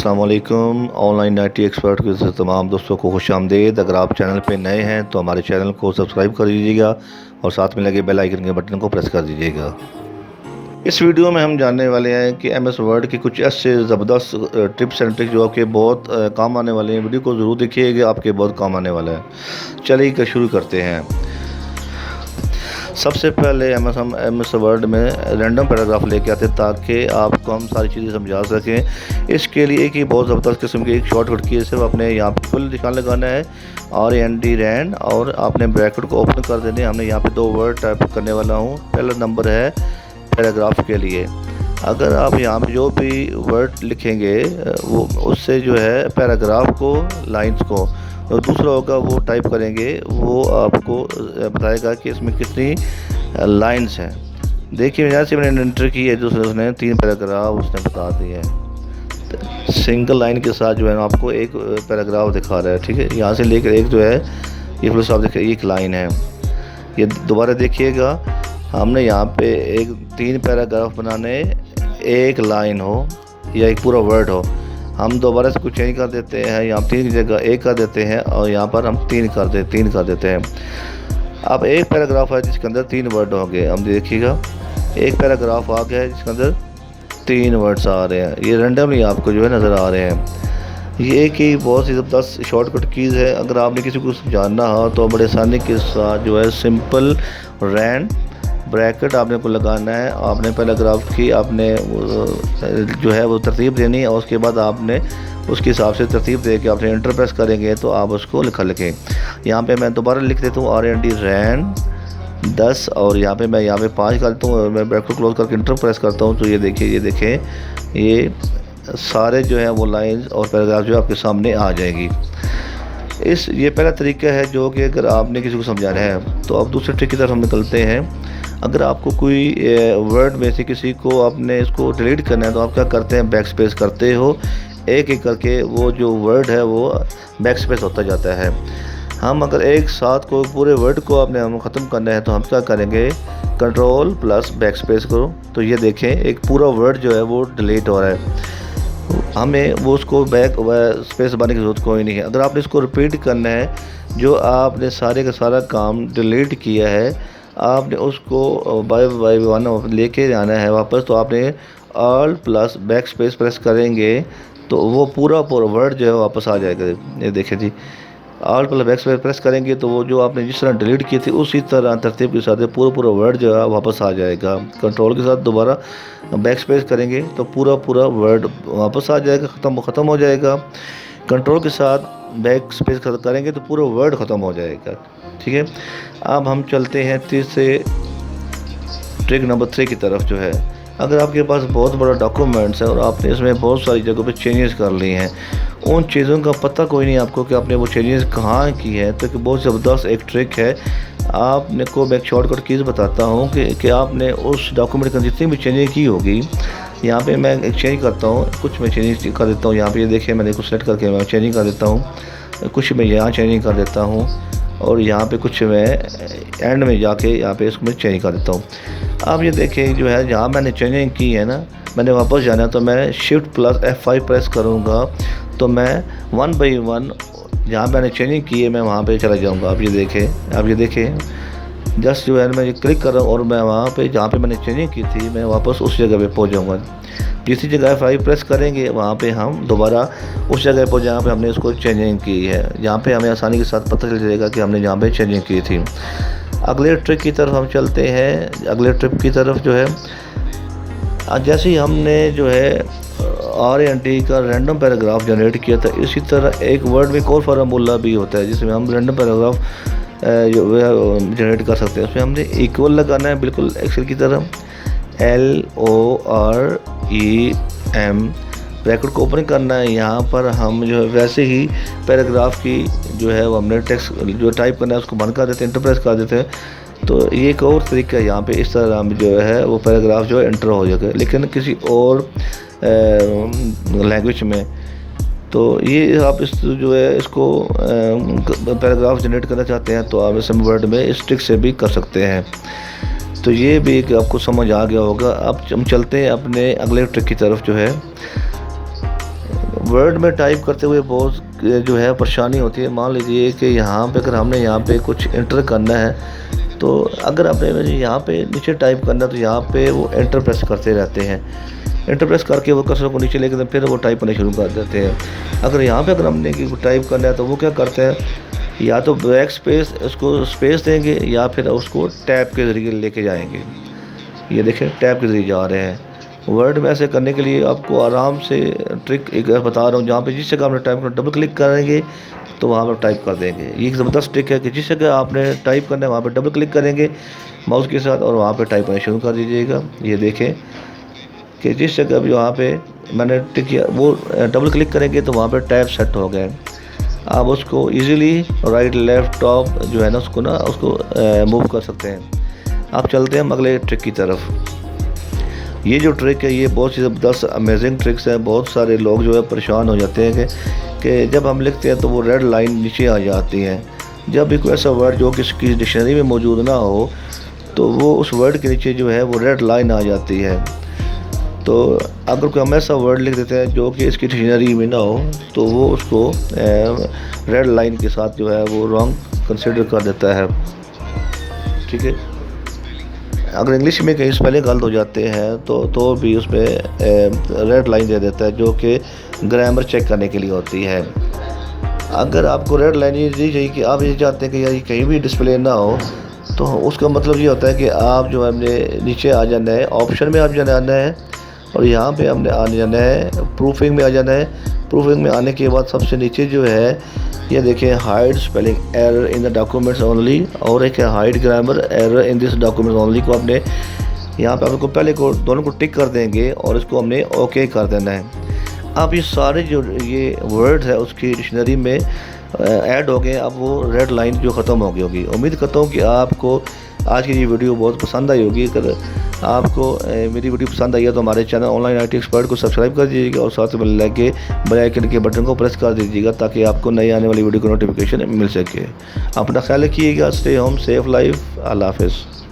अस्सलाम वालेकुम। Online IT expert के तमाम दोस्तों को खुशामदीद। अगर आप चैनल पे नए हैं तो हमारे चैनल को सब्सक्राइब कर दीजिएगा और साथ में लगे बेल आइकन के बटन को प्रेस कर दीजिएगा। इस वीडियो में हम जानने वाले हैं कि MS वर्ड की कुछ ऐसे ज़बरदस्त टिप्स एंड ट्रिक्स जो आपके बहुत काम आने वाले हैं। वीडियो को ज़रूर देखिएगा, आपके बहुत काम आने वाला है। चलिए शुरू करते हैं। सबसे पहले MS वर्ड में रैंडम पैराग्राफ लेके आते हैं ताकि आपको हम सारी चीज़ें समझा सकें। इसके लिए एक ही बहुत ज़बरदस्त किस्म की एक शॉर्टकट की है। सिर्फ आपने यहाँ पे फुल निशान लगाना है RAND और आपने ब्रैकेट को ओपन कर देने। हमने यहाँ पे 2 वर्ड टाइप करने वाला हूँ। पहला नंबर है पैराग्राफ के लिए। अगर आप यहाँ पे जो भी वर्ड लिखेंगे वो उससे जो है पैराग्राफ को, लाइंस को, और दूसरा होगा वो टाइप करेंगे, वो आपको बताएगा कि इसमें कितनी लाइंस हैं। देखिए जैसे मैंने एंटर की है, दूसरे उसने 3 पैराग्राफ उसने बता दिए हैं। सिंगल लाइन के साथ जो है आपको एक पैराग्राफ दिखा रहा है। ठीक है, यहाँ से लेकर एक जो है ये फुल स्टॉप देखिए एक लाइन है। ये दोबारा देखिएगा, हमने यहाँ पे 3 पैराग्राफ बनाने, एक लाइन हो या एक पूरा वर्ड हो। हम दोबारा से कुछ चेंज कर देते हैं, यहाँ 3 की जगह 1 कर देते हैं और यहाँ पर हम 3 कर देते हैं। अब एक पैराग्राफ है जिसके अंदर 3 वर्ड हो गए। हम देखिएगा एक पैराग्राफ आ गया है जिसके अंदर 3 वर्ड्स आ रहे हैं। ये रैंडमली आपको जो है नज़र आ रहे हैं। ये एक ही बहुत सी ज़बरदस्त शॉर्टकट कीज़ है। अगर आपने किसी को जानना हो तो बड़े आसानी के साथ जो है सिंपल रैंड ब्रैकेट आपने को लगाना है। आपने पैराग्राफ की आपने जो है वो तरतीब देनी है और उसके बाद आपने उसके हिसाब से तरतीब दे के आपने एंटर प्रेस करेंगे तो आप उसको लिखें। यहाँ पे मैं दोबारा लिख देता हूँ RAND 10 और यहाँ पे मैं 5 कर देता हूँ और मैं ब्रैकेट क्लोज करके एंटर प्रेस करता हूँ। तो ये देखिए, ये सारे जो है वो लाइन्स और पैराग्राफ जो आपके सामने आ जाएगी। ये पहला तरीका है जो कि अगर आपने किसी को समझाना है। तो अब दूसरे ट्रिक की तरफ हम निकलते हैं। अगर आपको कोई वर्ड में से किसी को आपने इसको डिलीट करना है तो आप क्या करते हैं, बैक स्पेस करते हो। एक एक करके वो जो वर्ड है वो बैक स्पेस होता जाता है। हम अगर एक साथ को पूरे वर्ड को आपने हम ख़त्म करना है तो हम क्या करेंगे, कंट्रोल प्लस बैक स्पेस करो। तो ये देखें एक पूरा वर्ड जो है वो डिलीट हो रहा है। हमें वो उसको बैक स्पेस बनाने की ज़रूरत कोई नहीं है। अगर आपने इसको रिपीट करना है, जो आपने सारे का सारा काम डिलीट किया है आपने उसको बाय वन लेके आना है वापस। तो आपने all plus back space press करेंगे तो वो पूरा वर्ड जो है वापस आ जाएगा। ये देखिए जी, all plus back space press करेंगे तो वो जो आपने जिस तरह डिलीट किए थे उसी तरह तरतीब के साथ पूरा वर्ड जो है वापस आ जाएगा। कंट्रोल के साथ दोबारा बैक स्पेस करेंगे तो पूरा वर्ड वापस आ जाएगा, ख़त्म हो जाएगा। कंट्रोल के साथ बैक स्पेस करेंगे तो पूरा वर्ड ख़त्म हो जाएगा। ठीक है, अब हम चलते हैं तीसरे ट्रिक नंबर 3 की तरफ। जो है अगर आपके पास बहुत बड़ा डॉक्यूमेंट्स है और आपने इसमें बहुत सारी जगहों पे चेंजेस कर लिए हैं, उन चीज़ों का पता कोई नहीं आपको कि आपने वो चेंजेस कहाँ की है, तो बहुत ज़बरदस्त एक ट्रिक है। आपने को मैं एक शॉर्टकट कीज़ बताता हूँ कि आपने उस डॉक्यूमेंट का जितनी भी चेंजेस की होगी, यहाँ पे मैं एक चेंज करता हूँ, कुछ मैं चेंज कर देता हूँ। यहाँ पे ये देखिए मैंने कुछ सेलेक्ट करके मैं चेंजिंग कर देता हूँ, कुछ मैं यहाँ चेंजिंग कर देता हूँ और यहाँ पे कुछ मैं एंड में जाके यहाँ पे इसको मैं चेंज कर देता हूँ। अब ये देखें जो है जहाँ मैंने चेंजिंग की है ना, मैंने वापस जाना है तो मैं शिफ्ट प्लस F5 प्रेस करूँगा तो मैं 1 बाई 1 जहाँ मैंने चेंजिंग की है मैं वहाँ पे चला जाऊँगा। अब ये देखें जस्ट जो है मैं क्लिक कर रहा हूँ और मैं वहाँ पे जहाँ पे मैंने चेंजिंग की थी मैं वापस उस जगह पे पहुँच जाऊँगा। जिस जगह F5 प्रेस करेंगे वहाँ पे हम दोबारा उस जगह पर जहाँ पे हमने उसको चेंजिंग की है, जहाँ पे हमें आसानी के साथ पता चल जाएगा कि हमने जहाँ पे चेंजिंग की थी। अगले ट्रिक की तरफ हम चलते हैं। अगले ट्रिक की तरफ जो है जैसे ही हमने जो है RAND का रैंडम पैराग्राफ जनरेट किया था, इसी तरह एक वर्ड में एक और फार्मूला भी होता है जिसमें हम रैंडम पैराग्राफ जनरेट कर सकते हैं। उसमें हमने इक्वल लगाना है बिल्कुल एक्सेल की तरह, LOREM ब्रैकेट को ओपन करना है। यहाँ पर हम जो है वैसे ही पैराग्राफ की जो है वो हमने टेक्स्ट जो टाइप करना है उसको बंद कर देते हैं, एंटर प्रेस कर देते हैं। तो ये एक और तरीका है, यहाँ पे इस तरह हम जो है वो पैराग्राफ जो है एंटर हो जाएगा, लेकिन किसी और लैंग्वेज में। तो ये आप इस जो है इसको पैराग्राफ जनरेट करना चाहते हैं तो आप SM वर्ड में इस ट्रिक से भी कर सकते हैं। तो ये भी आपको समझ आ गया होगा। अब हम चलते हैं अपने अगले ट्रिक की तरफ। जो है वर्ड में टाइप करते हुए बहुत जो है परेशानी होती है। मान लीजिए कि यहाँ पे अगर हमने यहाँ पे कुछ एंटर करना है, तो अगर आपने यहाँ पे नीचे टाइप करना है तो यहाँ पे वो एंटर प्रेस करते रहते हैं। एंटर प्रेस करके वो कर्सर को नीचे लेके फिर वो टाइप करना शुरू कर देते हैं। अगर यहाँ पे अगर हमने कि टाइप करना है तो वो क्या करते हैं, या तो बैक स्पेस उसको स्पेस देंगे या फिर उसको टैब के ज़रिए लेके जाएंगे। ये देखें टैब के ज़रिए जा रहे हैं। वर्ड में ऐसे करने के लिए आपको आराम से ट्रिक एक बता रहा हूँ, जहाँ पे जिस जगह आपने टाइप करना डबल क्लिक करेंगे तो वहाँ पर टाइप कर देंगे। ये एक ज़बरदस्त ट्रिक है कि जिस जगह आपने टाइप करना है वहाँ पर डबल क्लिक करेंगे माउस के साथ और वहाँ पर टाइप करना शुरू कर दीजिएगा। ये देखें कि जिस जगह भी वहाँ पे मैंने टिक किया वो डबल क्लिक करेंगे तो वहाँ पर टैब सेट हो गए। आप उसको इजीली राइट लेफ़्ट टॉप जो है ना उसको मूव कर सकते हैं। आप चलते हैं अगले ट्रिक की तरफ। ये जो ट्रिक है ये बहुत ही ज़बरदस्त अमेजिंग ट्रिक्स है। बहुत सारे लोग जो है परेशान हो जाते हैं कि जब हम लिखते हैं तो वो रेड लाइन नीचे आ जाती है। जब भी कोई ऐसा वर्ड जो किसी डिक्शनरी में मौजूद ना हो तो वो उस वर्ड के नीचे जो है वो रेड लाइन आ जाती है। तो अगर कोई हम ऐसा वर्ड लिख देते हैं जो कि इसकी डिक्शनरी में ना हो तो वो उसको रेड लाइन के साथ जो है वो रॉन्ग कंसिडर कर देता है। ठीक है, अगर इंग्लिश में कहीं स्पेलिंग गलत हो जाते हैं तो भी उसमें रेड लाइन दे देता है, जो कि ग्रामर चेक करने के लिए होती है। अगर आपको रेड लाइन ये दी चाहिए कि आप ये चाहते हैं कि यार ये कहीं भी डिस्प्ले ना हो, तो उसका मतलब ये होता है कि आप जो हमने नीचे आ जाना है, ऑप्शन में आप जाना है और यहाँ पे हमने आने जाना है, प्रूफिंग में आ जाना है। प्रूफिंग में आने के बाद सबसे नीचे जो है ये देखें hide spelling error in the documents only, और एक है hide grammar error in this documents only को आपने यहाँ पे आपको पहले को दोनों को टिक कर देंगे और इसको हमने ओके कर देना है। अब ये सारे जो ये वर्ड्स है उसकी डिक्शनरी में ऐड हो गए। अब वो रेड लाइन जो ख़त्म हो गई होगी। उम्मीद करता हूँ कि आपको आज की ये वीडियो बहुत पसंद आई होगी। अगर आपको मेरी वीडियो पसंद आई है तो हमारे चैनल ऑनलाइन IT एक्सपर्ट को सब्सक्राइब कर दीजिएगा और साथ में लगे बेल आइकन के बटन को प्रेस कर दीजिएगा ताकि आपको नई आने वाली वीडियो को नोटिफिकेशन मिल सके। अपना ख्याल रखिएगा। Stay home safe life. अल्लाह हाफ़िज़।